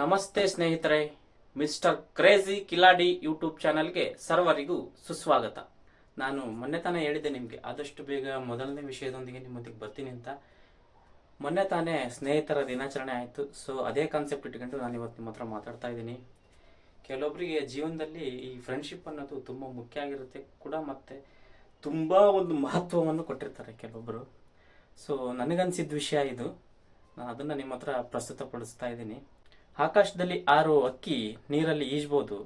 ನಮಸ್ತೆ ಸ್ನೇಹಿತರೆ, mister crazy Kiladi YouTube ಚಾನಲ್ಗೆ ಸರ್ವರಿಗೂ ಸುಸ್ವಾಗತ. ನಾನು ಮೊನ್ನೆ ತಾನೇ ಹೇಳಿದ್ದೆ ನಿಮಗೆ ಆದಷ್ಟು ಬೇಗ ಮೊದಲನೇ ವಿಷಯದೊಂದಿಗೆ ನಿಮ್ಮೊಂದಿಗೆ ಬರ್ತೀನಿ ಅಂತ. ಮೊನ್ನೆ ತಾನೇ ಸ್ನೇಹಿತರ ದಿನಾಚರಣೆ ಆಯಿತು. ಸೊ ಅದೇ ಕಾನ್ಸೆಪ್ಟ್ ಇಟ್ಕೊಂಡು ನಾನು ಇವತ್ತು ನಿಮ್ಮ ಹತ್ರ ಮಾತಾಡ್ತಾ ಇದ್ದೀನಿ. ಕೆಲವೊಬ್ಬರಿಗೆ ಜೀವನದಲ್ಲಿ ಈ ಫ್ರೆಂಡ್ಶಿಪ್ ಅನ್ನೋದು ತುಂಬ ಮುಖ್ಯ ಆಗಿರುತ್ತೆ ಕೂಡ, ಮತ್ತು ತುಂಬ ಒಂದು ಮಹತ್ವವನ್ನು ಕೊಟ್ಟಿರ್ತಾರೆ ಕೆಲವೊಬ್ಬರು. ಸೊ ನನಗನ್ಸಿದ ವಿಷಯ ಇದು, ನಾನು ಅದನ್ನು ನಿಮ್ಮ ಹತ್ರ ಪ್ರಸ್ತುತಪಡಿಸ್ತಾ ಇದ್ದೀನಿ. ಆಕಾಶದಲ್ಲಿ ಆರೋ ಹಕ್ಕಿ ನೀರಲ್ಲಿ ಈಜ್ಬೋದು,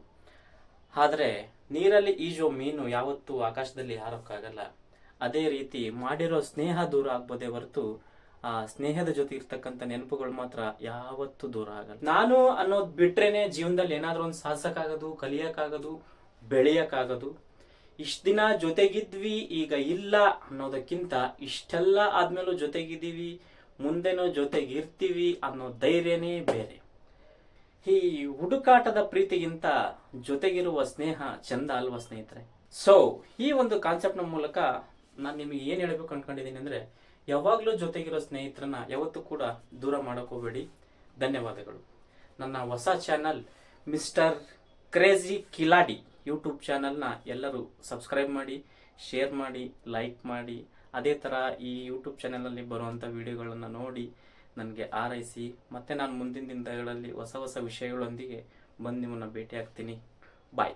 ಆದರೆ ನೀರಲ್ಲಿ ಈಜೋ ಮೀನು ಯಾವತ್ತೂ ಆಕಾಶದಲ್ಲಿ ಹಾರೋಕ್ಕಾಗಲ್ಲ. ಅದೇ ರೀತಿ ಮಾಡಿರೋ ಸ್ನೇಹ ದೂರ ಆಗ್ಬೋದೇ ಹೊರತು ಆ ಸ್ನೇಹದ ಜೊತೆ ಇರ್ತಕ್ಕಂಥ ನೆನಪುಗಳು ಮಾತ್ರ ಯಾವತ್ತೂ ದೂರ ಆಗಲ್ಲ. ನಾನು ಅನ್ನೋದು ಬಿಟ್ರೇನೆ ಜೀವನದಲ್ಲಿ ಏನಾದ್ರೂ ಒಂದು ಸಾಧಿಸಕ್ಕಾಗೋದು, ಕಲಿಯಕ್ಕಾಗೋದು, ಬೆಳೆಯಕ್ಕಾಗೋದು. ಇಷ್ಟ ದಿನ ಜೊತೆಗಿದ್ವಿ, ಈಗ ಇಲ್ಲ ಅನ್ನೋದಕ್ಕಿಂತ ಇಷ್ಟೆಲ್ಲ ಆದ್ಮೇಲೂ ಜೊತೆಗಿದ್ದೀವಿ, ಮುಂದೆನೂ ಜೊತೆಗಿರ್ತೀವಿ ಅನ್ನೋ ಧೈರ್ಯನೇ ಬೇರೆ. ಈ ಹುಡುಕಾಟದ ಪ್ರೀತಿಗಿಂತ ಜೊತೆಗಿರುವ ಸ್ನೇಹ ಚಂದ ಅಲ್ವಾ ಸ್ನೇಹಿತರೆ? ಸೊ ಈ ಒಂದು ಕಾನ್ಸೆಪ್ಟ್ನ ಮೂಲಕ ನಾನು ನಿಮಗೆ ಏನು ಹೇಳಬೇಕು ಅನ್ಕೊಂಡಿದ್ದೀನಿ ಅಂದರೆ, ಯಾವಾಗಲೂ ಜೊತೆಗಿರೋ ಸ್ನೇಹಿತರನ್ನ ಯಾವತ್ತೂ ಕೂಡ ದೂರ ಮಾಡೋಕೆ ಹೋಗಬೇಡಿ. ಧನ್ಯವಾದಗಳು. ನನ್ನ ಹೊಸ channel mister crazy Kiladi YouTube ಚಾನಲ್ನ ಎಲ್ಲರೂ ಸಬ್ಸ್ಕ್ರೈಬ್ ಮಾಡಿ, ಶೇರ್ ಮಾಡಿ, ಲೈಕ್ ಮಾಡಿ. ಅದೇ ಥರ ಈ ಯೂಟ್ಯೂಬ್ ಚಾನಲಲ್ಲಿ ಬರುವಂಥ ವಿಡಿಯೋಗಳನ್ನು ನೋಡಿ ನನಗೆ ಆರೈಸಿ. ಮತ್ತೆ ನಾನು ಮುಂದಿನ ದಿನಗಳಲ್ಲಿ ಹೊಸ ಹೊಸ ವಿಷಯಗಳೊಂದಿಗೆ ಬಂದು ನಿಮ್ಮನ್ನು ಭೇಟಿ ಆಗ್ತೀನಿ. ಬಾಯ್.